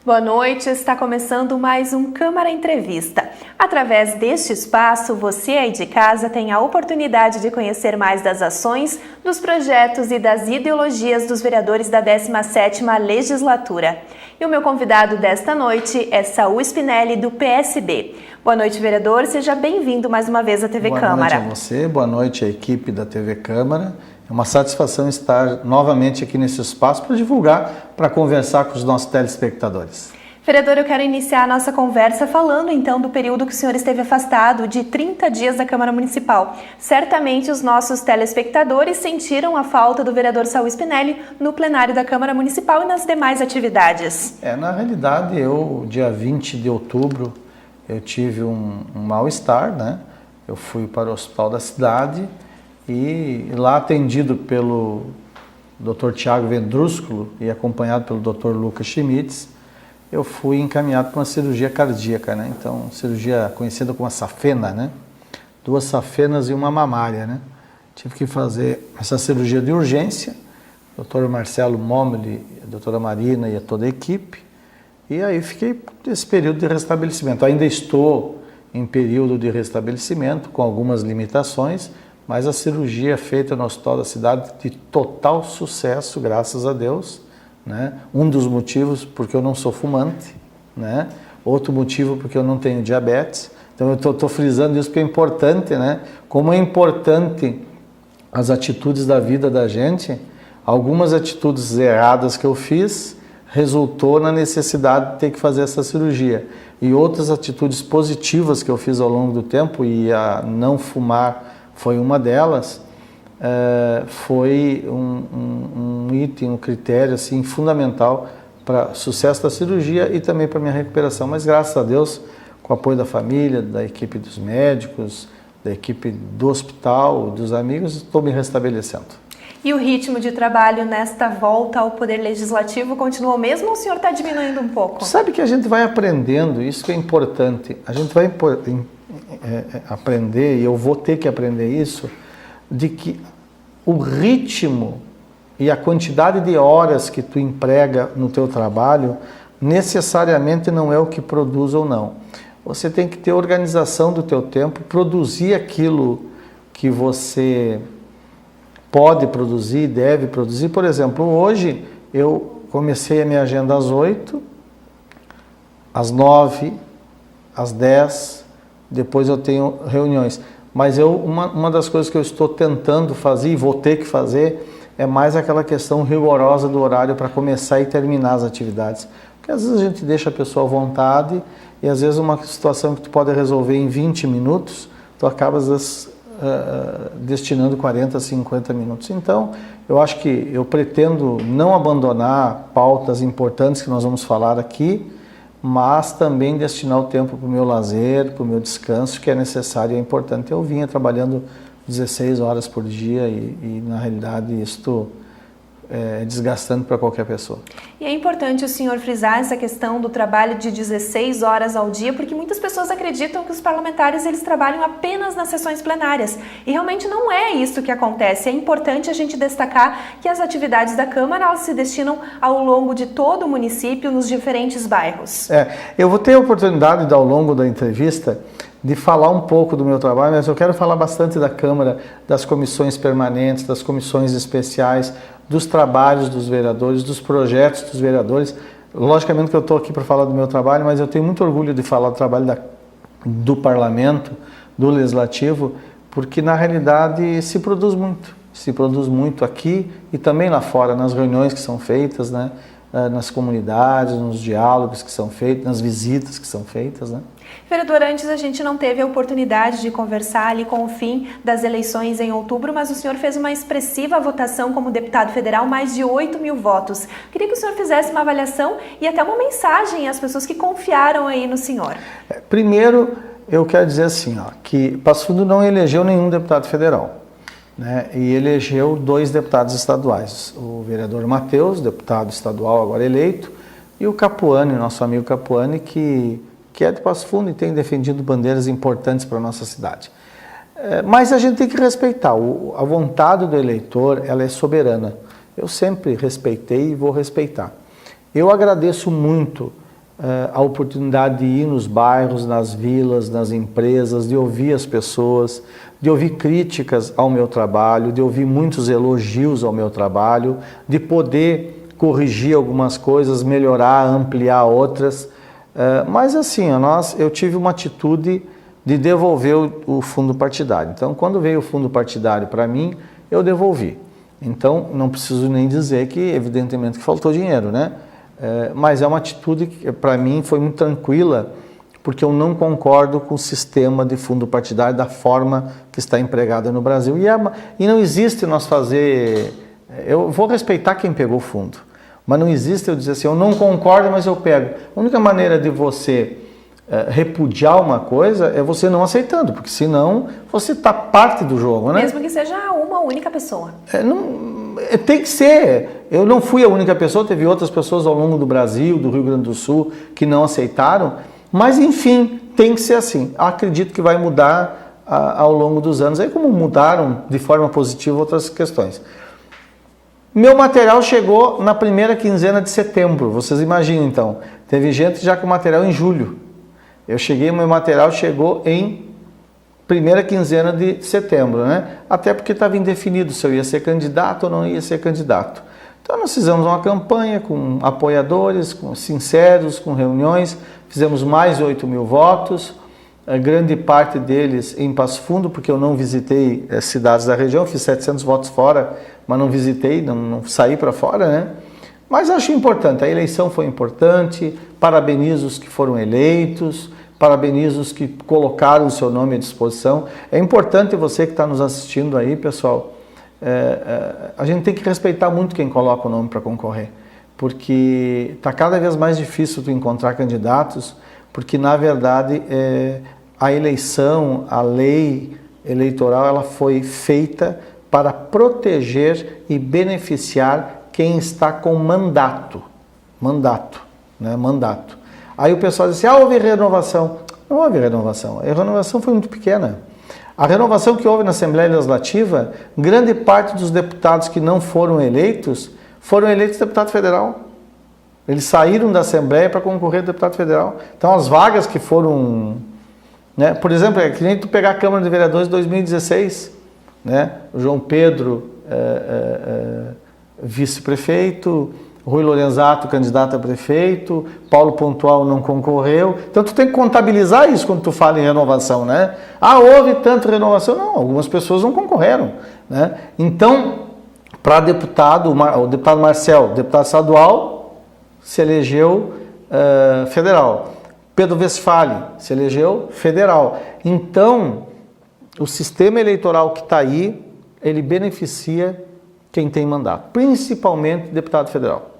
Boa noite, está começando mais um Câmara Entrevista. Através deste espaço, você aí de casa tem a oportunidade de conhecer mais das ações, dos projetos e das ideologias dos vereadores da 17ª Legislatura. E o meu convidado desta noite é Saul Spinelli, do PSB. Boa noite, vereador. Seja bem-vindo mais uma vez à TV Câmara. Boa noite a você, boa noite à equipe da TV Câmara. É uma satisfação estar novamente aqui nesse espaço para divulgar, para conversar com os nossos telespectadores. Vereador, eu quero iniciar a nossa conversa falando então do período que o senhor esteve afastado, de 30 dias da Câmara Municipal. Certamente os nossos telespectadores sentiram a falta do vereador Saul Spinelli no plenário da Câmara Municipal e nas demais atividades. Na realidade, dia 20 de outubro, eu tive um mal-estar, né? Eu fui para o hospital da cidade e lá atendido pelo Dr. Tiago Vendrúsculo e acompanhado pelo Dr. Lucas Schmitz, eu fui encaminhado para uma cirurgia cardíaca, né? Então, cirurgia conhecida como a safena, né? 2 safenas e uma mamária, né? Tive que fazer essa cirurgia de urgência, Dr. Marcelo Momeli, a doutora Marina e a toda a equipe, e aí fiquei nesse período de restabelecimento. Ainda estou em período de restabelecimento, com algumas limitações, mas a cirurgia feita no hospital da cidade de total sucesso, graças a Deus, né? Um dos motivos porque eu não sou fumante, né? Outro motivo porque eu não tenho diabetes. Então eu estou frisando isso porque é importante, né? Como é importante as atitudes da vida da gente, algumas atitudes erradas que eu fiz resultou na necessidade de ter que fazer essa cirurgia. E outras atitudes positivas que eu fiz ao longo do tempo, e a não fumar foi uma delas, foi um item, um critério assim, fundamental para o sucesso da cirurgia e também para a minha recuperação. Mas graças a Deus, com o apoio da família, da equipe dos médicos, da equipe do hospital, dos amigos, estou me restabelecendo. E o ritmo de trabalho nesta volta ao Poder Legislativo continua o mesmo ou o senhor está diminuindo um pouco? Sabe que a gente vai aprendendo, isso que é importante, a gente vai aprender, e eu vou ter que aprender isso, de que o ritmo e a quantidade de horas que tu emprega no teu trabalho necessariamente não é o que produz ou não. Você tem que ter organização do teu tempo, produzir aquilo que você pode produzir, deve produzir. Por exemplo, hoje eu comecei a minha agenda às 8, às 9, às 10, depois eu tenho reuniões. Mas uma das coisas que eu estou tentando fazer e vou ter que fazer é mais aquela questão rigorosa do horário para começar e terminar as atividades. Porque às vezes a gente deixa a pessoa à vontade e às vezes uma situação que tu pode resolver em 20 minutos, tu acabas destinando 40, 50 minutos. Então, eu acho que eu pretendo não abandonar pautas importantes que nós vamos falar aqui, mas também destinar o tempo para o meu lazer, para o meu descanso, que é necessário e é importante. Eu vinha trabalhando 16 horas por dia e na realidade, isto é desgastante para qualquer pessoa. E é importante o senhor frisar essa questão do trabalho de 16 horas ao dia, porque muitas pessoas acreditam que os parlamentares eles trabalham apenas nas sessões plenárias. E realmente não é isso que acontece. É importante a gente destacar que as atividades da Câmara elas se destinam ao longo de todo o município, nos diferentes bairros. Eu vou ter a oportunidade, ao longo da entrevista, de falar um pouco do meu trabalho, mas eu quero falar bastante da Câmara, das comissões permanentes, das comissões especiais, dos trabalhos dos vereadores, dos projetos dos vereadores. Logicamente que eu estou aqui para falar do meu trabalho, mas eu tenho muito orgulho de falar do trabalho do Parlamento, do Legislativo, porque na realidade se produz muito aqui e também lá fora, nas reuniões que são feitas, né? Nas comunidades, nos diálogos que são feitos, nas visitas que são feitas, né? Vereador, antes a gente não teve a oportunidade de conversar ali com o fim das eleições em outubro, mas o senhor fez uma expressiva votação como deputado federal, mais de 8.000 votos. Queria que o senhor fizesse uma avaliação e até uma mensagem às pessoas que confiaram aí no senhor. Primeiro, eu quero dizer assim, que Passo Fundo não elegeu nenhum deputado federal, né? E elegeu 2 deputados estaduais, o vereador Matheus, deputado estadual agora eleito, e o Capuani, nosso amigo Capuani, que é de Passo Fundo e tem defendido bandeiras importantes para a nossa cidade. Mas a gente tem que respeitar, a vontade do eleitor ela é soberana. Eu sempre respeitei e vou respeitar. Eu agradeço muito a oportunidade de ir nos bairros, nas vilas, nas empresas, de ouvir as pessoas, de ouvir críticas ao meu trabalho, de ouvir muitos elogios ao meu trabalho, de poder corrigir algumas coisas, melhorar, ampliar outras. Mas assim, eu tive uma atitude de devolver o fundo partidário. Então, quando veio o fundo partidário para mim, eu devolvi. Então, não preciso nem dizer que, evidentemente, que faltou dinheiro, né? Mas é uma atitude que, para mim, foi muito tranquila, porque eu não concordo com o sistema de fundo partidário da forma que está empregada no Brasil. E não existe nós fazer... Eu vou respeitar quem pegou o fundo, mas não existe eu dizer assim, eu não concordo, mas eu pego. A única maneira de você repudiar uma coisa é você não aceitando, porque senão você está parte do jogo, né? Mesmo que seja uma única pessoa. Tem que ser. Eu não fui a única pessoa, teve outras pessoas ao longo do Brasil, do Rio Grande do Sul, que não aceitaram, mas enfim, tem que ser assim. Acredito que vai mudar ao longo dos anos, aí como mudaram de forma positiva outras questões. Meu material chegou na primeira quinzena de setembro, vocês imaginam então. Teve gente já com material em julho. Meu material chegou em primeira quinzena de setembro, né? Até porque estava indefinido se eu ia ser candidato ou não ia ser candidato. Então nós fizemos uma campanha com apoiadores, com sinceros, com reuniões, fizemos mais de 8.000 votos, a grande parte deles em Passo Fundo, porque eu não visitei cidades da região, fiz 700 votos fora, mas não visitei, não saí para fora, né? Mas acho importante, a eleição foi importante, parabenizo os que foram eleitos, parabenizo os que colocaram o seu nome à disposição. É importante você que está nos assistindo aí, pessoal, a gente tem que respeitar muito quem coloca o nome para concorrer, porque está cada vez mais difícil tu encontrar candidatos, porque na verdade a eleição, a lei eleitoral, ela foi feita para proteger e beneficiar quem está com mandato, né? Mandato. Aí o pessoal diz assim, houve renovação. Não houve renovação, a renovação foi muito pequena. A renovação que houve na Assembleia Legislativa, grande parte dos deputados que não foram eleitos deputado federal. Eles saíram da Assembleia para concorrer a deputado federal. Então as vagas que foram, né? Por exemplo, é que nem tu pegar a Câmara de Vereadores de 2016, né? O João Pedro, vice-prefeito, Rui Lorenzato, candidato a prefeito, Paulo Pontual não concorreu. Então tu tem que contabilizar isso quando tu fala em renovação, né? Houve tanta renovação. Não, algumas pessoas não concorreram, né? Então, para deputado, o deputado Marcel, deputado estadual, se elegeu federal. Pedro Westphalen se elegeu federal. Então, o sistema eleitoral que está aí, ele beneficia quem tem mandato, principalmente deputado federal.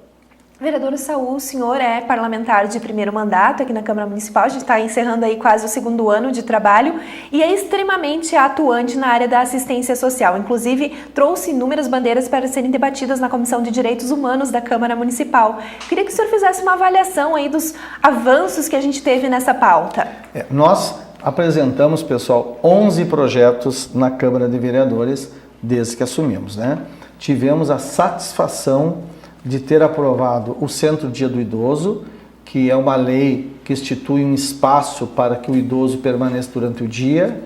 Vereador Saul, o senhor é parlamentar de primeiro mandato aqui na Câmara Municipal, a gente está encerrando aí quase o segundo ano de trabalho e é extremamente atuante na área da assistência social. Inclusive, trouxe inúmeras bandeiras para serem debatidas na Comissão de Direitos Humanos da Câmara Municipal. Queria que o senhor fizesse uma avaliação aí dos avanços que a gente teve nessa pauta. Nós apresentamos, pessoal, 11 projetos na Câmara de Vereadores desde que assumimos, né? Tivemos a satisfação de ter aprovado o Centro-Dia do Idoso, que é uma lei que institui um espaço para que o idoso permaneça durante o dia.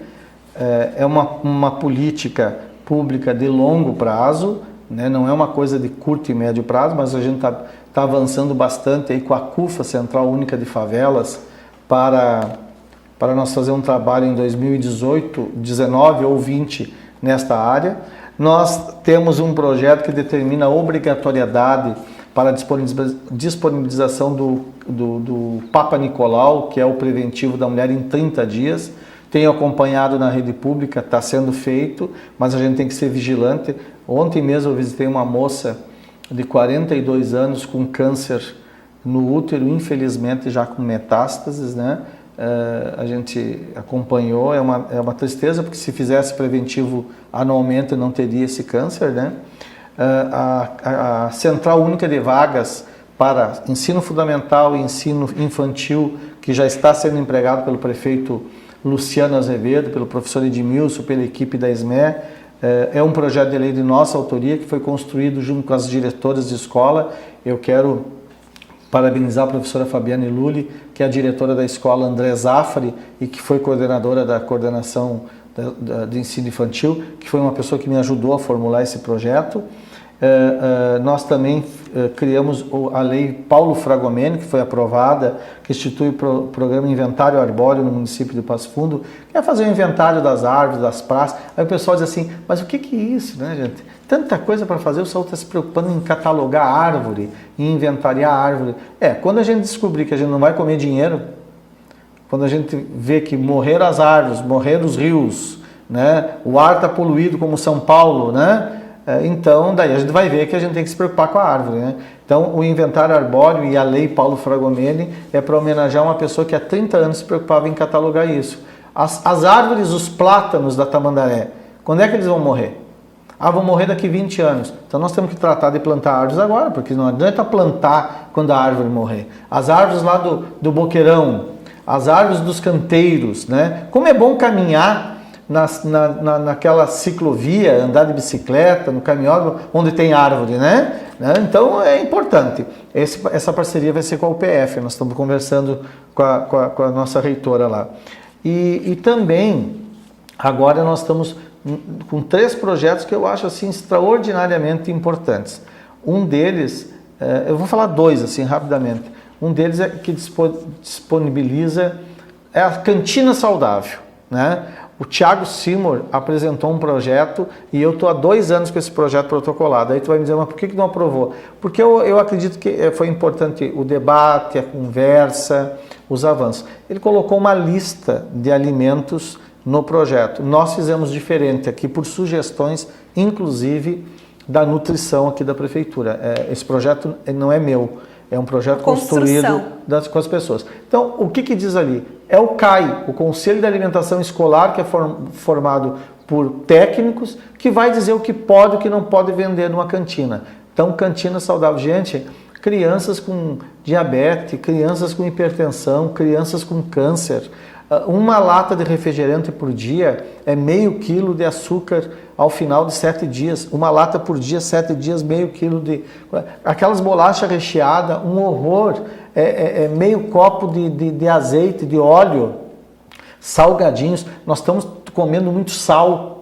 É uma política pública de longo prazo, né? Não é uma coisa de curto e médio prazo, mas a gente tá avançando bastante aí com a CUFA, Central Única de Favelas, para nós fazer um trabalho em 2018, 19 ou 20 nesta área. Nós temos um projeto que determina a obrigatoriedade para a disponibilização do Papa Nicolau, que é o preventivo da mulher em 30 dias. Tenho acompanhado na rede pública, está sendo feito, mas a gente tem que ser vigilante. Ontem mesmo eu visitei uma moça de 42 anos com câncer no útero, infelizmente já com metástases, né? A gente acompanhou, é uma tristeza, porque se fizesse preventivo anualmente não teria esse câncer, né? A Central Única de Vagas para ensino fundamental e ensino infantil, que já está sendo empregado pelo prefeito Luciano Azevedo, pelo professor Edmilson, pela equipe da SME, é um projeto de lei de nossa autoria que foi construído junto com as diretoras de escola. Eu quero parabenizar a professora Fabiane Lully, que é a diretora da escola André Zafari e que foi coordenadora da coordenação de ensino infantil, que foi uma pessoa que me ajudou a formular esse projeto. Nós também criamos a lei Paulo Fragomeni, que foi aprovada, que institui o programa Inventário Arbóreo no município de Passo Fundo, que é fazer o inventário das árvores, das praças. Aí o pessoal diz assim, mas o que é isso, né, gente? Tanta coisa para fazer, o pessoal está se preocupando em catalogar a árvore, em inventariar a árvore. Quando a gente descobrir que a gente não vai comer dinheiro, quando a gente vê que morreram as árvores, morreram os rios, né, o ar está poluído como São Paulo, né? Então, daí a gente vai ver que a gente tem que se preocupar com a árvore, né? Então, o inventário arbóreo e a lei Paulo Fragomeni é para homenagear uma pessoa que há 30 anos se preocupava em catalogar isso. As árvores, os plátanos da Tamandaré, quando é que eles vão morrer? Vão morrer daqui 20 anos. Então, nós temos que tratar de plantar árvores agora, porque não adianta plantar quando a árvore morrer. As árvores lá do Boqueirão, as árvores dos canteiros, né? Como é bom caminhar naquela ciclovia, andar de bicicleta, no caminhão, onde tem árvore, né? Então é importante. Essa parceria vai ser com a UPF, nós estamos conversando com a nossa reitora lá. E também, agora nós estamos com 3 projetos que eu acho assim extraordinariamente importantes. Um deles, eu vou falar 2 assim rapidamente. Um deles é que disponibiliza a cantina saudável, né? O Thiago Seymour apresentou um projeto e eu estou há 2 anos com esse projeto protocolado. Aí tu vai me dizer, mas por que não aprovou? Porque eu acredito que foi importante o debate, a conversa, os avanços. Ele colocou uma lista de alimentos no projeto. Nós fizemos diferente aqui por sugestões, inclusive da nutrição aqui da prefeitura. Esse projeto não é meu. É um projeto construído com as pessoas. Então, o que diz ali? É o CAI, o Conselho de Alimentação Escolar, que é formado por técnicos, que vai dizer o que pode e o que não pode vender numa cantina. Então, cantina saudável. Gente, crianças com diabetes, crianças com hipertensão, crianças com câncer. Uma lata de refrigerante por dia é meio quilo de açúcar ao final de 7 dias. Uma lata por dia, 7 dias, meio quilo de... Aquelas bolachas recheadas, um horror. Meio copo de azeite, de óleo, salgadinhos. Nós estamos comendo muito sal,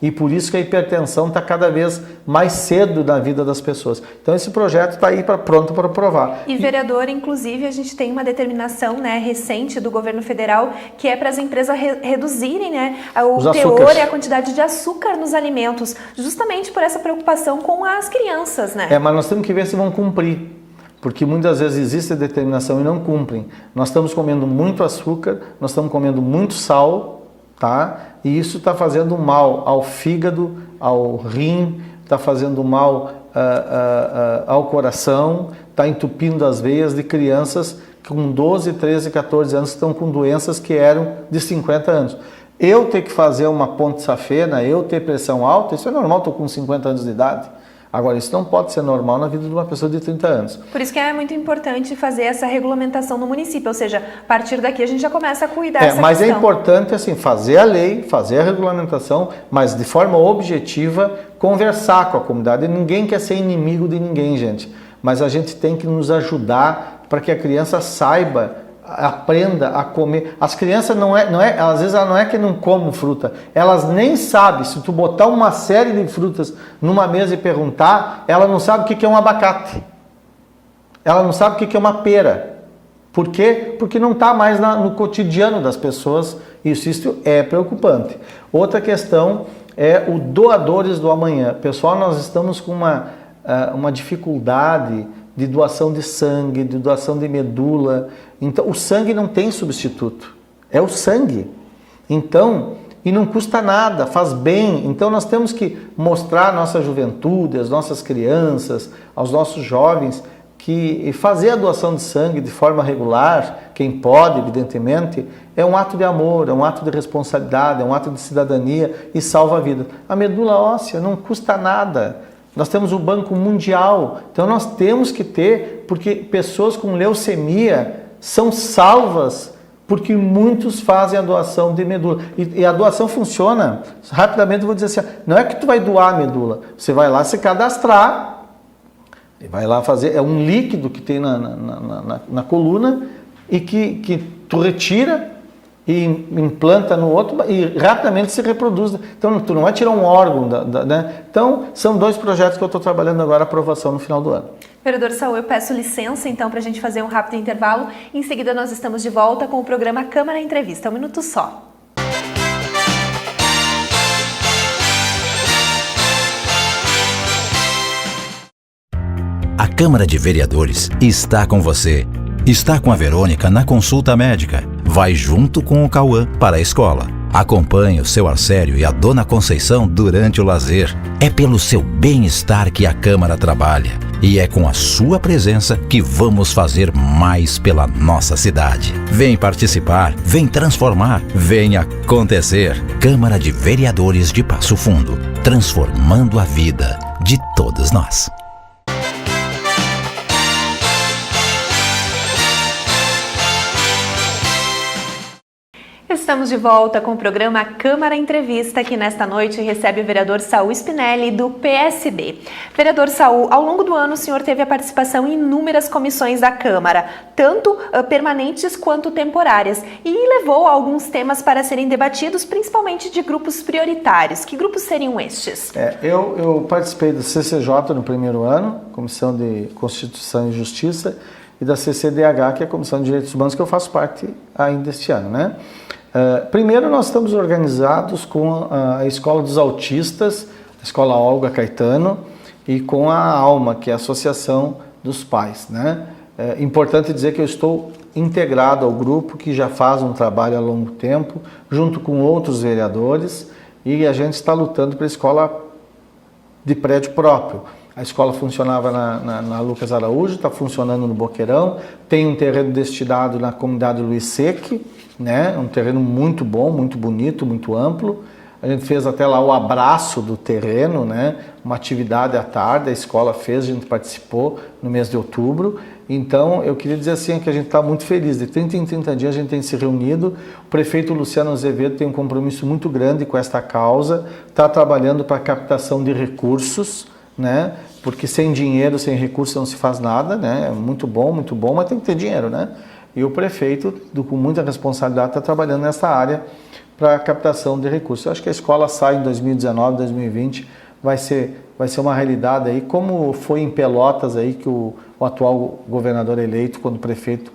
e por isso que a hipertensão está cada vez mais cedo na vida das pessoas. Então esse projeto está aí pronto para aprovar. E vereador, inclusive, a gente tem uma determinação, né, recente do governo federal, que é para as empresas reduzirem, né, o teor e a quantidade de açúcar nos alimentos, justamente por essa preocupação com as crianças, né? Mas nós temos que ver se vão cumprir. Porque muitas vezes existe determinação e não cumprem. Nós estamos comendo muito açúcar, nós estamos comendo muito sal, tá? E isso está fazendo mal ao fígado, ao rim, está fazendo mal ao coração, está entupindo as veias de crianças com 12, 13, 14 anos que estão com doenças que eram de 50 anos. Eu ter que fazer uma ponte safena, eu ter pressão alta, isso é normal, estou com 50 anos de idade. Agora, isso não pode ser normal na vida de uma pessoa de 30 anos. Por isso que é muito importante fazer essa regulamentação no município, ou seja, a partir daqui a gente já começa a cuidar dessa mas questão. É importante assim, fazer a lei, fazer a regulamentação, mas de forma objetiva, conversar com a comunidade. Ninguém quer ser inimigo de ninguém, gente, mas a gente tem que nos ajudar para que a criança saiba, aprenda a comer. As crianças às vezes ela não é que não comem fruta, elas nem sabem. Se tu botar uma série de frutas numa mesa e perguntar, ela não sabe o que é um abacate, ela não sabe o que é uma pera. Por quê? Porque não está mais no cotidiano das pessoas. Isso é preocupante. Outra questão é o doadores do amanhã. Pessoal, nós estamos com uma dificuldade de doação de sangue, de doação de medula. Então, o sangue não tem substituto, é o sangue. Então, e não custa nada, faz bem. Então, nós temos que mostrar à nossa juventude, às nossas crianças, aos nossos jovens, que fazer a doação de sangue de forma regular, quem pode, evidentemente, é um ato de amor, é um ato de responsabilidade, é um ato de cidadania e salva a vida. A medula óssea não custa nada. Nós temos o Banco Mundial, então nós temos que ter, porque pessoas com leucemia são salvas, porque muitos fazem a doação de medula. E a doação funciona, rapidamente eu vou dizer assim, não é que tu vai doar a medula, você vai lá se cadastrar, Ele vai lá fazer, é um líquido que tem na coluna e que tu retira e implanta no outro e rapidamente se reproduz. Então, tu não vai tirar um órgão, né? Então, são 2 projetos que eu estou trabalhando agora, aprovação no final do ano. Vereador Saul, eu peço licença, então, para a gente fazer um rápido intervalo. Em seguida, nós estamos de volta com o programa Câmara Entrevista. 1 minuto só. A Câmara de Vereadores está com você. Está com a Verônica na consulta médica. Vai junto com o Cauã para a escola. Acompanhe o seu Arcério e a Dona Conceição durante o lazer. É pelo seu bem-estar que a Câmara trabalha. E é com a sua presença que vamos fazer mais pela nossa cidade. Vem participar, vem transformar, vem acontecer. Câmara de Vereadores de Passo Fundo. Transformando a vida de todos nós. Estamos de volta com o programa Câmara Entrevista, que nesta noite recebe o vereador Saul Spinelli, do PSB. Vereador Saul, ao longo do ano o senhor teve a participação em inúmeras comissões da Câmara, tanto permanentes quanto temporárias, e levou alguns temas para serem debatidos, principalmente de grupos prioritários. Que grupos seriam estes? Eu participei do CCJ no primeiro ano, Comissão de Constituição e Justiça, e da CCDH, que é a Comissão de Direitos Humanos, que eu faço parte ainda este ano, né? Primeiro, nós estamos organizados com a Escola dos Autistas, a Escola Olga Caetano, e com a ALMA, que é a Associação dos Pais, né? Importante dizer que eu estou integrado ao grupo, que já faz um trabalho a longo tempo, junto com outros vereadores, e a gente está lutando para a escola de prédio próprio. A escola funcionava na Lucas Araújo, está funcionando no Boqueirão, tem um terreno destinado na comunidade Luiz Seque, né? Um terreno muito bom, muito bonito, muito amplo. A gente fez até lá o abraço do terreno, né? Uma atividade à tarde, a escola fez, a gente participou no mês de outubro. Então, eu queria dizer assim que a gente está muito feliz. De 30 em 30 dias a gente tem se reunido. O prefeito Luciano Azevedo tem um compromisso muito grande com esta causa, está trabalhando para a captação de recursos, né? Porque sem dinheiro, sem recursos não se faz nada, né? É muito bom, mas tem que ter dinheiro, né? E o prefeito, com muita responsabilidade, está trabalhando nessa área para a captação de recursos. Eu acho que a escola sai em 2019, 2020, vai ser uma realidade aí, como foi em Pelotas aí que o atual governador eleito, quando prefeito,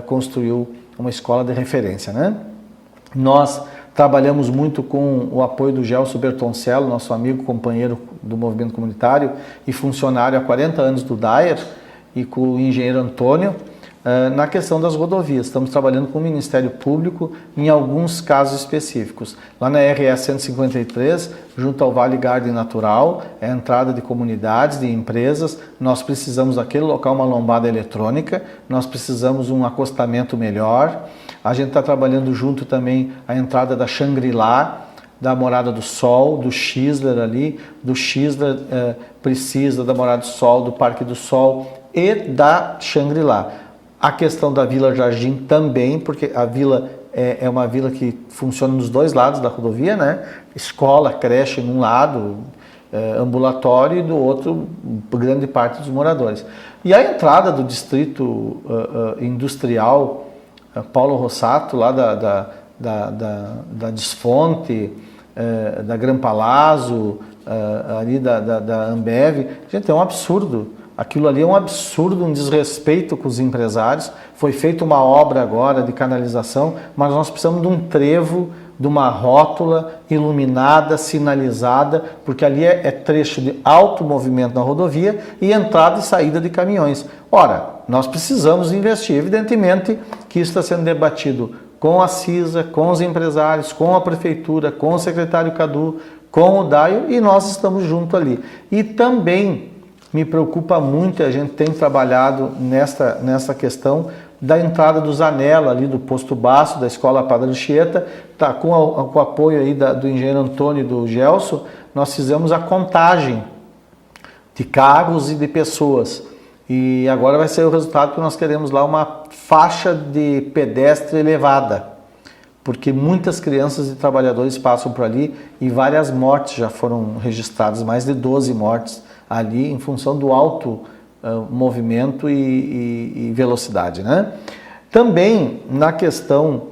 construiu uma escola de referência, né? Nós trabalhamos muito com o apoio do Gelson Bertoncello, nosso amigo, companheiro do movimento comunitário e funcionário há 40 anos do DAER, e com o engenheiro Antônio, na questão das rodovias. Estamos trabalhando com o Ministério Público em alguns casos específicos. Lá na RS 153, junto ao Vale Garden Natural, é a entrada de comunidades, de empresas. Nós precisamos daquele local uma lombada eletrônica, nós precisamos um acostamento melhor. A gente está trabalhando junto também a entrada da Xangri-Lá, da Morada do Sol, do Xisler ali, do Xisler precisa da Morada do Sol, do Parque do Sol e da Xangri-Lá. A questão da Vila Jardim também, porque a vila é uma vila que funciona nos dois lados da rodovia, né? Escola, creche num lado, ambulatório, e do outro, grande parte dos moradores. E a entrada do distrito industrial Paulo Rossato, lá da Desfonte, da Gran Palazzo, ali da Ambev, gente, é um absurdo. Aquilo ali é um absurdo, um desrespeito com os empresários. Foi feita uma obra agora de canalização, mas nós precisamos de um trevo, de uma rótula iluminada, sinalizada, porque ali é trecho de alto movimento na rodovia e entrada e saída de caminhões. Ora, nós precisamos investir. Evidentemente que isso está sendo debatido com a CISA, com os empresários, com a prefeitura, com o secretário Cadu, com o Daio, e nós estamos junto ali. E também me preocupa muito, a gente tem trabalhado nessa questão da entrada do Zanella, ali do Posto Baço, da Escola Padre Anchieta, tá, com o apoio aí do engenheiro Antônio e do Gelson, nós fizemos a contagem de carros e de pessoas. E agora vai ser o resultado que nós queremos lá uma faixa de pedestre elevada, porque muitas crianças e trabalhadores passam por ali e várias mortes já foram registradas, mais de 12 mortes ali em função do alto movimento e velocidade, né? Também na questão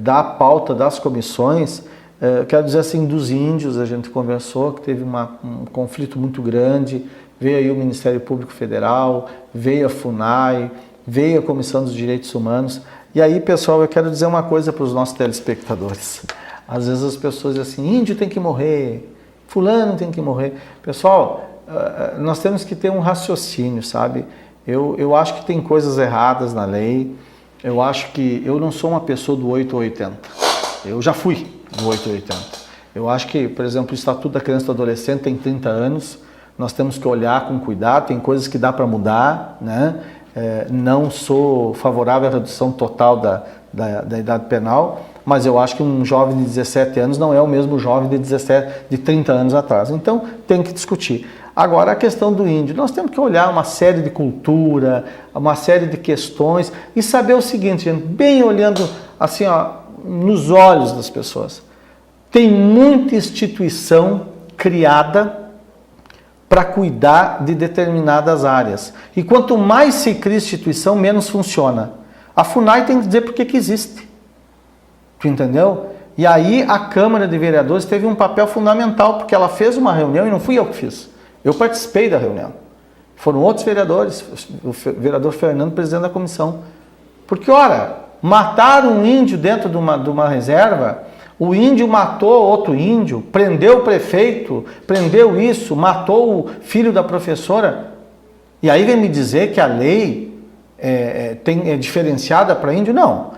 da pauta das comissões, quero dizer assim, dos índios, a gente conversou que teve um conflito muito grande, veio aí o Ministério Público Federal, veio a FUNAI, veio a Comissão dos Direitos Humanos. E aí, pessoal, eu quero dizer uma coisa para os nossos telespectadores. Às vezes as pessoas dizem assim, índio tem que morrer, fulano tem que morrer. Pessoal, nós temos que ter um raciocínio, sabe? Eu acho que tem coisas erradas na lei. Eu acho que eu não sou uma pessoa do 8 ou 80. Eu já fui do 8 ou 80. Eu acho que, por exemplo, o Estatuto da Criança e do Adolescente tem 30 anos. Nós temos que olhar com cuidado, tem coisas que dá para mudar, né? Não sou favorável à redução total da idade penal, mas eu acho que um jovem de 17 anos não é o mesmo jovem de 30 anos atrás. Então, tem que discutir. Agora, a questão do índio, nós temos que olhar uma série de cultura, uma série de questões e saber o seguinte, gente, bem olhando assim, ó, nos olhos das pessoas. Tem muita instituição criada para cuidar de determinadas áreas. E quanto mais se cria instituição, menos funciona. A FUNAI tem que dizer por que existe. Tu entendeu? E aí a Câmara de Vereadores teve um papel fundamental, porque ela fez uma reunião e não fui eu que fiz. Eu participei da reunião. Foram outros vereadores, o vereador Fernando, presidente da comissão. Porque, ora, matar um índio dentro de uma reserva, o índio matou outro índio, prendeu o prefeito, prendeu isso, matou o filho da professora. E aí vem me dizer que a lei é diferenciada para índio? Não.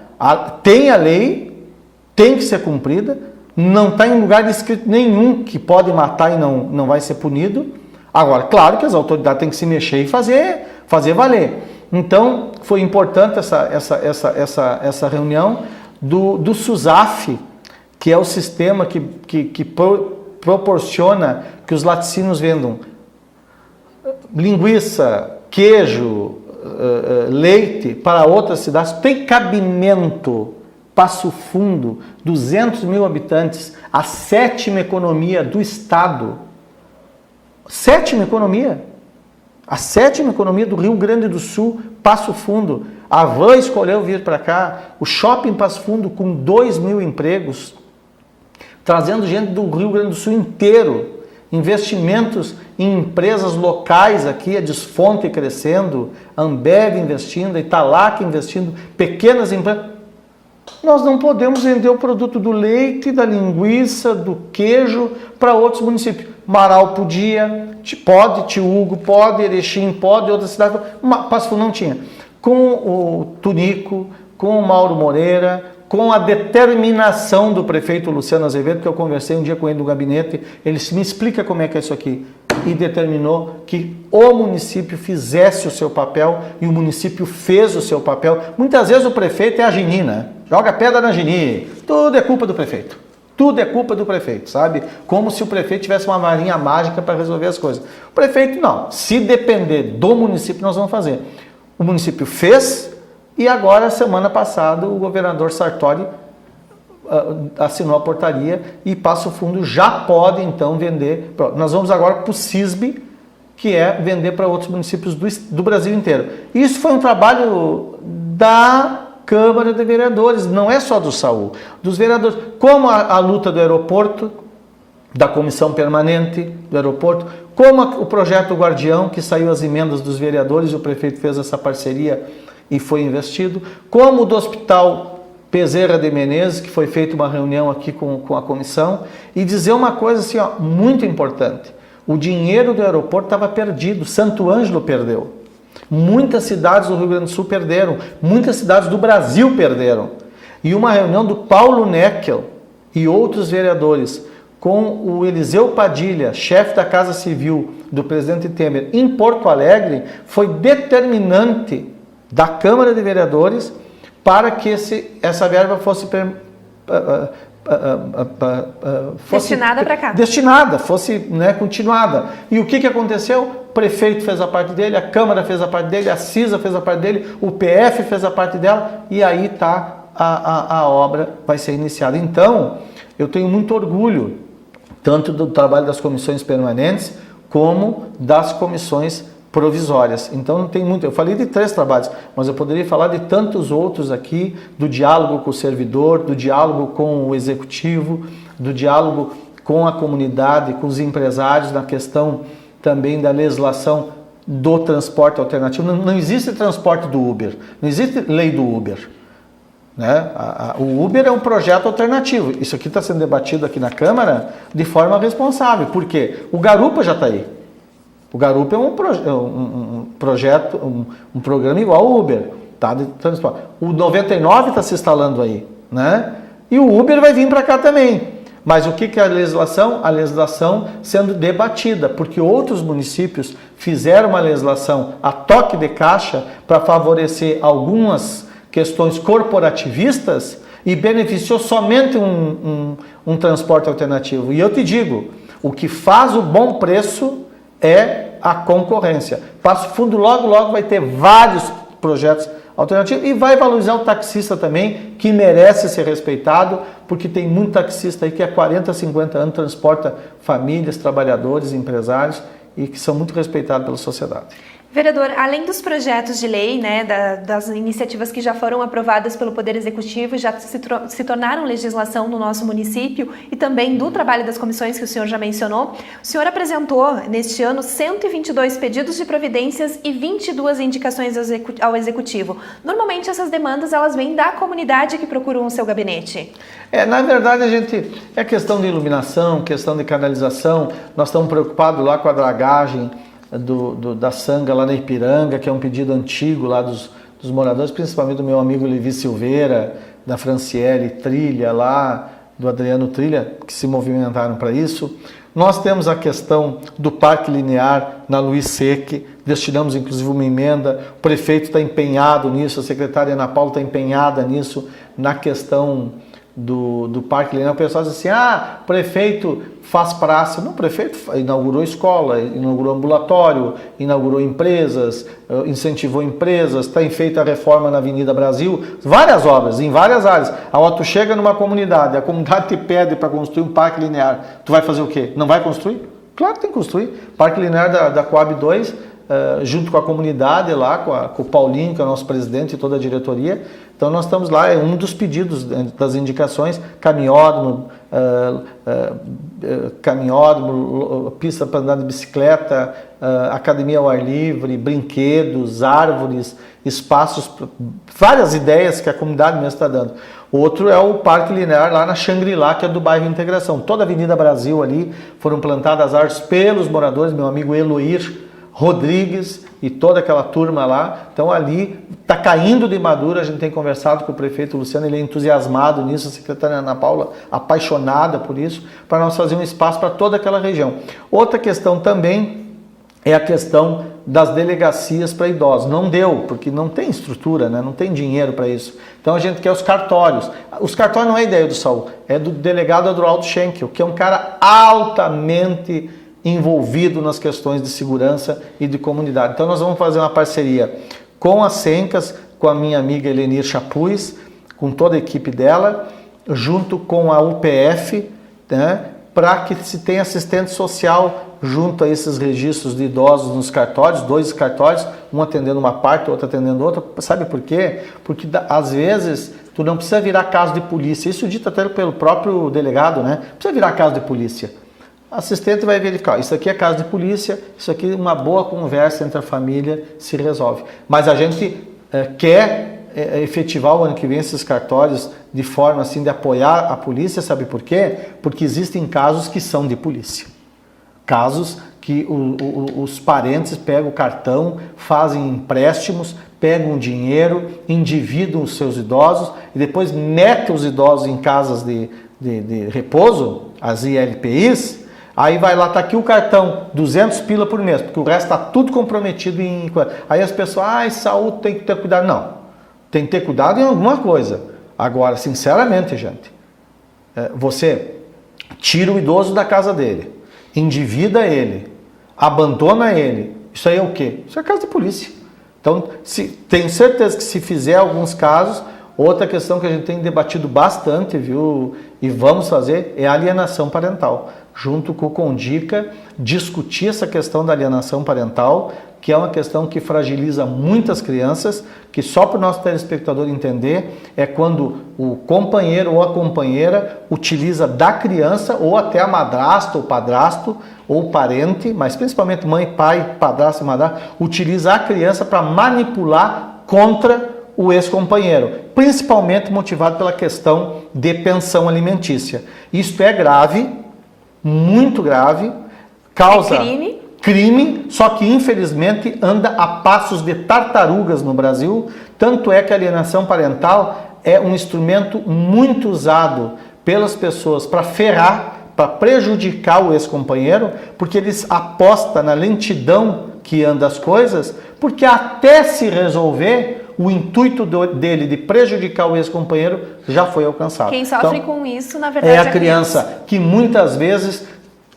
Tem a lei, tem que ser cumprida, não está em lugar escrito nenhum que pode matar e não vai ser punido. Agora, claro que as autoridades têm que se mexer e fazer valer. Então, foi importante essa reunião do SUSAF, que é o sistema que proporciona que os laticínios vendam linguiça, queijo, leite para outras cidades. Tem cabimento. Passo Fundo, 200 mil habitantes, a 7ª economia do Estado. 7ª economia. A 7ª economia do Rio Grande do Sul, Passo Fundo. A Van escolheu vir para cá. O Shopping Passo Fundo com 2 mil empregos, trazendo gente do Rio Grande do Sul inteiro. Investimentos em empresas locais aqui, a Desfonte crescendo, a Ambev investindo, a Italac investindo, pequenas empresas. Nós não podemos vender o produto do leite, da linguiça, do queijo para outros municípios. Marau podia, pode, Tio Hugo pode, Erechim pode, outras cidades, Passo Fundo não tinha. Com o Tunico, com o Mauro Moreira, com a determinação do prefeito Luciano Azevedo, que eu conversei um dia com ele no gabinete, ele me explica como é que é isso aqui, e determinou que o município fizesse o seu papel, e o município fez o seu papel. Muitas vezes o prefeito é a Gini, né? Joga pedra na Gini, tudo é culpa do prefeito. Tudo é culpa do prefeito, sabe? Como se o prefeito tivesse uma varinha mágica para resolver as coisas. O prefeito não. Se depender do município, nós vamos fazer. O município fez e agora, semana passada, o governador Sartori assinou a portaria e Passo Fundo já pode, então, vender. Nós vamos agora para o CISB, que é vender para outros municípios do Brasil inteiro. Isso foi um trabalho da Câmara de Vereadores, não é só do Saúl, dos vereadores, como a luta do aeroporto, da comissão permanente do aeroporto, como o projeto Guardião, que saiu as emendas dos vereadores e o prefeito fez essa parceria e foi investido, como o do Hospital Bezerra de Menezes, que foi feita uma reunião aqui com a comissão, e dizer uma coisa assim, ó, muito importante, o dinheiro do aeroporto estava perdido, Santo Ângelo perdeu. Muitas cidades do Rio Grande do Sul perderam, muitas cidades do Brasil perderam. E uma reunião do Paulo Neckel e outros vereadores com o Eliseu Padilha, chefe da Casa Civil do presidente Temer, em Porto Alegre, foi determinante da Câmara de Vereadores para que essa verba fosse destinada para cá. Destinada, fosse, né, continuada. E o que aconteceu? O prefeito fez a parte dele, a Câmara fez a parte dele, a CISA fez a parte dele, o PF fez a parte dela, e aí a obra vai ser iniciada. Então, eu tenho muito orgulho, tanto do trabalho das comissões permanentes, como das comissões provisórias. Então não tem muito. Eu falei de 3 trabalhos, mas eu poderia falar de tantos outros aqui, do diálogo com o servidor, do diálogo com o executivo, do diálogo com a comunidade, com os empresários, na questão também da legislação do transporte alternativo. Não existe transporte do Uber, não existe lei do Uber. Né? O Uber é um projeto alternativo. Isso aqui está sendo debatido aqui na Câmara de forma responsável. Por quê? O Garupa já está aí. O Garupa é um projeto, um programa igual ao Uber. Tá, de transporte. O 99 está se instalando aí. Né? E o Uber vai vir para cá também. Mas o que é a legislação? A legislação sendo debatida, porque outros municípios fizeram uma legislação a toque de caixa para favorecer algumas questões corporativistas e beneficiou somente um transporte alternativo. E eu te digo, o que faz o bom preço é a concorrência. Passo Fundo logo vai ter vários projetos alternativos e vai valorizar o taxista também, que merece ser respeitado, porque tem muito taxista aí que há 40, 50 anos transporta famílias, trabalhadores, empresários e que são muito respeitados pela sociedade. Vereador, além dos projetos de lei, né, das iniciativas que já foram aprovadas pelo Poder Executivo, já se tornaram legislação no nosso município e também do trabalho das comissões que o senhor já mencionou, o senhor apresentou neste ano 122 pedidos de providências e 22 indicações ao Executivo. Normalmente essas demandas elas vêm da comunidade que procuram o seu gabinete. Na verdade, é questão de iluminação, questão de canalização, nós estamos preocupados lá com a dragagem da Sanga lá na Ipiranga, que é um pedido antigo lá dos moradores, principalmente do meu amigo Levi Silveira, da Franciele Trilha lá, do Adriano Trilha, que se movimentaram para isso. Nós temos a questão do Parque Linear na Luiz Seque, destinamos inclusive uma emenda, o prefeito está empenhado nisso, a secretária Ana Paula está empenhada nisso, na questão do Parque Linear. O pessoal diz assim, prefeito faz praça. Não, o prefeito inaugurou escola, inaugurou ambulatório, inaugurou empresas, incentivou empresas, tem feito a reforma na Avenida Brasil, várias obras, em várias áreas. Agora tu chega numa comunidade, a comunidade te pede para construir um parque linear, tu vai fazer o quê? Não vai construir? Claro que tem que construir. Parque Linear da Coab 2, junto com a comunidade lá, com o Paulinho, que é o nosso presidente e toda a diretoria. Então nós estamos lá, é um dos pedidos das indicações, caminhódromo, pista para andar de bicicleta, academia ao ar livre, brinquedos, árvores, espaços, várias ideias que a comunidade mesmo está dando. Outro é o Parque Linear lá na Xangri-Lá, que é do bairro Integração. Toda a Avenida Brasil ali foram plantadas árvores pelos moradores, meu amigo Eloir Rodrigues e toda aquela turma lá. Então ali está caindo de madura, a gente tem conversado com o prefeito Luciano, ele é entusiasmado nisso, a secretária Ana Paula apaixonada por isso, para nós fazer um espaço para toda aquela região. Outra questão também é a questão das delegacias para idosos. Não deu, porque não tem estrutura, né? Não tem dinheiro para isso. Então a gente quer os cartórios. Os cartórios não é ideia do Saul, é do delegado Adroaldo Schenkel, que é um cara altamente envolvido nas questões de segurança e de comunidade. Então nós vamos fazer uma parceria com a Sencas, com a minha amiga Elenir Chapuz, com toda a equipe dela, junto com a UPF, né, para que se tenha assistente social junto a esses registros de idosos nos cartórios, 2 cartórios, um atendendo uma parte, outro atendendo outra. Sabe por quê? Porque às vezes tu não precisa virar caso de polícia, isso dito até pelo próprio delegado, né? Não precisa virar caso de polícia. O assistente vai verificar, isso aqui é caso de polícia, isso aqui uma boa conversa entre a família se resolve. Mas a gente quer efetivar o ano que vem esses cartórios de forma assim de apoiar a polícia, sabe por quê? Porque existem casos que são de polícia. Casos que os parentes pegam o cartão, fazem empréstimos, pegam dinheiro, endividam os seus idosos e depois metem os idosos em casas de repouso, as ILPIs. Aí vai lá, tá aqui o cartão, 200 pila por mês, porque o resto está tudo comprometido em... Aí as pessoas, saúde, tem que ter cuidado. Não, tem que ter cuidado em alguma coisa. Agora, sinceramente, gente, você tira o idoso da casa dele, endivida ele, abandona ele, isso aí é o quê? Isso é caso de polícia. Então, tenho certeza que se fizer alguns casos, outra questão que a gente tem debatido bastante, viu, e vamos fazer, é a alienação parental. junto com o Condica, discutir essa questão da alienação parental, que é uma questão que fragiliza muitas crianças, que só para o nosso telespectador entender, é quando o companheiro ou a companheira utiliza da criança, ou até a madrasta ou padrasto, ou parente, mas principalmente mãe, pai, padrasto e madrasta, utiliza a criança para manipular contra o ex-companheiro, principalmente motivado pela questão de pensão alimentícia. Isto é grave, muito grave, causa crime, só que infelizmente anda a passos de tartarugas no Brasil, tanto é que a alienação parental é um instrumento muito usado pelas pessoas para ferrar, para prejudicar o ex-companheiro, porque eles apostam na lentidão que anda as coisas, porque até se resolver, o intuito dele de prejudicar o ex-companheiro já foi alcançado. Quem sofre então, com isso, na verdade, é a criança que muitas vezes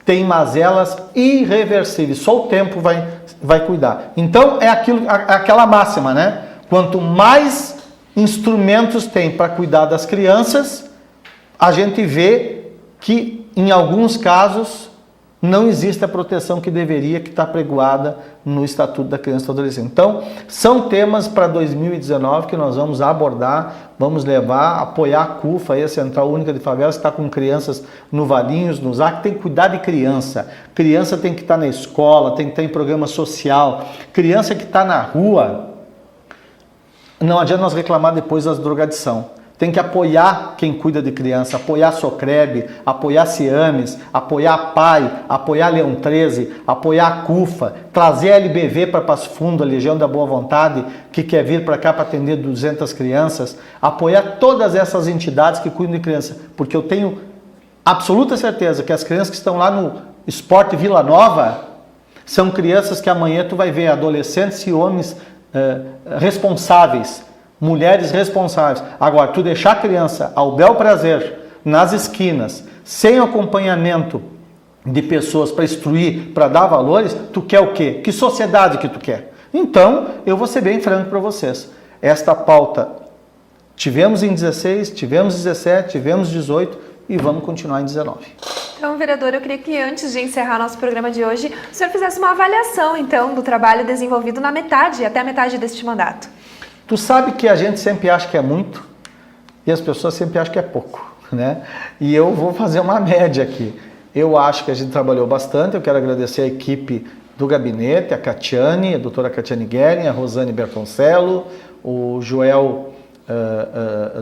tem mazelas irreversíveis, só o tempo vai cuidar. Então é aquela máxima, né? Quanto mais instrumentos tem para cuidar das crianças, a gente vê que em alguns casos não existe a proteção que deveria, que está pregoada no Estatuto da Criança e do Adolescente. Então, são temas para 2019 que nós vamos abordar, vamos levar, apoiar a CUFA, a Central Única de Favelas, que está com crianças no Valinhos, no ZAC, tem que cuidar de criança. Criança tem que estar na escola, tem que estar em programa social. Criança que está na rua, não adianta nós reclamar depois das drogadição. Tem que apoiar quem cuida de criança, apoiar a Socreb, apoiar a Ciames, apoiar a PAI, apoiar a Leão 13, apoiar a CUFA, trazer a LBV para Passo Fundo, a Legião da Boa Vontade, que quer vir para cá para atender 200 crianças, apoiar todas essas entidades que cuidam de criança, porque eu tenho absoluta certeza que as crianças que estão lá no Esporte Vila Nova são crianças que amanhã tu vai ver adolescentes e homens responsáveis, mulheres responsáveis. Agora, tu deixar a criança ao bel prazer, nas esquinas, sem acompanhamento de pessoas para instruir, para dar valores, tu quer o quê? Que sociedade que tu quer? Então, eu vou ser bem franco para vocês. Esta pauta tivemos em 16, tivemos 17, tivemos 18 e vamos continuar em 19. Então, vereador, eu queria que antes de encerrar nosso programa de hoje, o senhor fizesse uma avaliação, então, do trabalho desenvolvido na metade, até a metade deste mandato. Tu sabe que a gente sempre acha que é muito e as pessoas sempre acham que é pouco, né? E eu vou fazer uma média aqui. Eu acho que a gente trabalhou bastante, eu quero agradecer a equipe do gabinete, a Catiane, a doutora Catiane Guerin, a Rosane Bertoncello, o Joel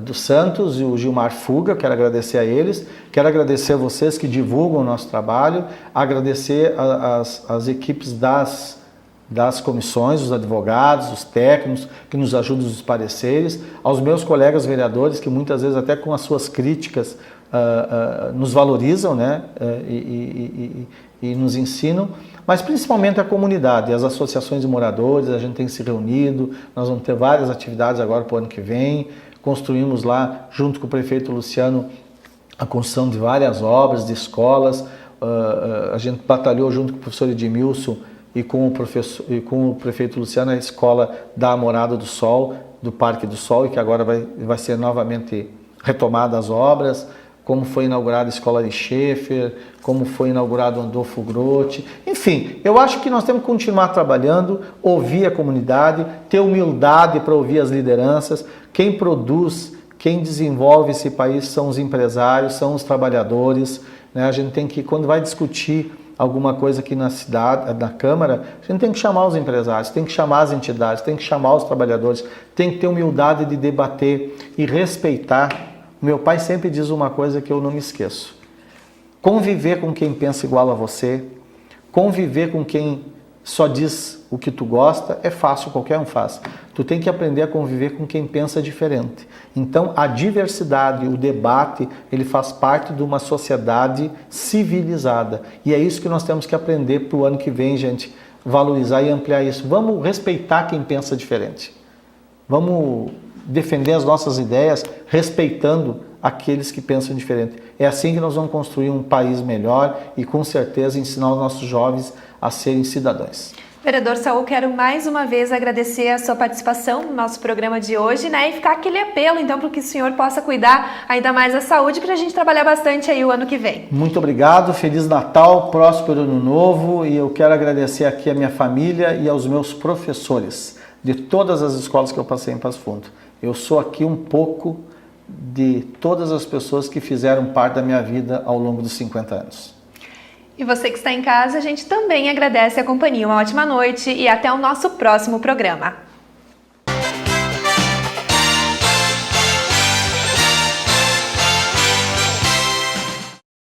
dos Santos e o Gilmar Fuga, eu quero agradecer a eles, quero agradecer a vocês que divulgam o nosso trabalho, agradecer as equipes das comissões, os advogados, os técnicos que nos ajudam nos pareceres, aos meus colegas vereadores que muitas vezes até com as suas críticas nos valorizam, né? E nos ensinam, mas principalmente a comunidade, as associações de moradores, a gente tem se reunido, nós vamos ter várias atividades agora para o ano que vem, construímos lá, junto com o prefeito Luciano, a construção de várias obras, de escolas, a gente batalhou junto com o professor Edmilson e com o prefeito Luciano a escola da Morada do Sol, do Parque do Sol, e que agora vai ser novamente retomada as obras, como foi inaugurada a escola de Schaefer, como foi inaugurado o Andolfo Grotti. Enfim, eu acho que nós temos que continuar trabalhando, ouvir a comunidade, ter humildade para ouvir as lideranças. Quem produz, quem desenvolve esse país são os empresários, são os trabalhadores, né? A gente tem que, quando vai discutir alguma coisa aqui na cidade, na Câmara, a gente tem que chamar os empresários, tem que chamar as entidades, tem que chamar os trabalhadores, tem que ter humildade de debater e respeitar. Meu pai sempre diz uma coisa que eu não me esqueço. Conviver com quem pensa igual a você, conviver com quem só diz o que tu gosta, é fácil, qualquer um faz. Tu tem que aprender a conviver com quem pensa diferente. Então, a diversidade, o debate, ele faz parte de uma sociedade civilizada. E é isso que nós temos que aprender para o ano que vem, gente, valorizar e ampliar isso. Vamos respeitar quem pensa diferente. Vamos defender as nossas ideias, respeitando aqueles que pensam diferente. É assim que nós vamos construir um país melhor e, com certeza, ensinar os nossos jovens a serem cidadãos. Vereador Saul, quero mais uma vez agradecer a sua participação no nosso programa de hoje, né? E ficar aquele apelo, então, para que o senhor possa cuidar ainda mais da saúde, para a gente trabalhar bastante aí o ano que vem. Muito obrigado, Feliz Natal, próspero Ano Novo, e eu quero agradecer aqui a minha família e aos meus professores de todas as escolas que eu passei em Passo Fundo. Eu sou aqui um pouco de todas as pessoas que fizeram parte da minha vida ao longo dos 50 anos. E você que está em casa, a gente também agradece a companhia. Uma ótima noite e até o nosso próximo programa.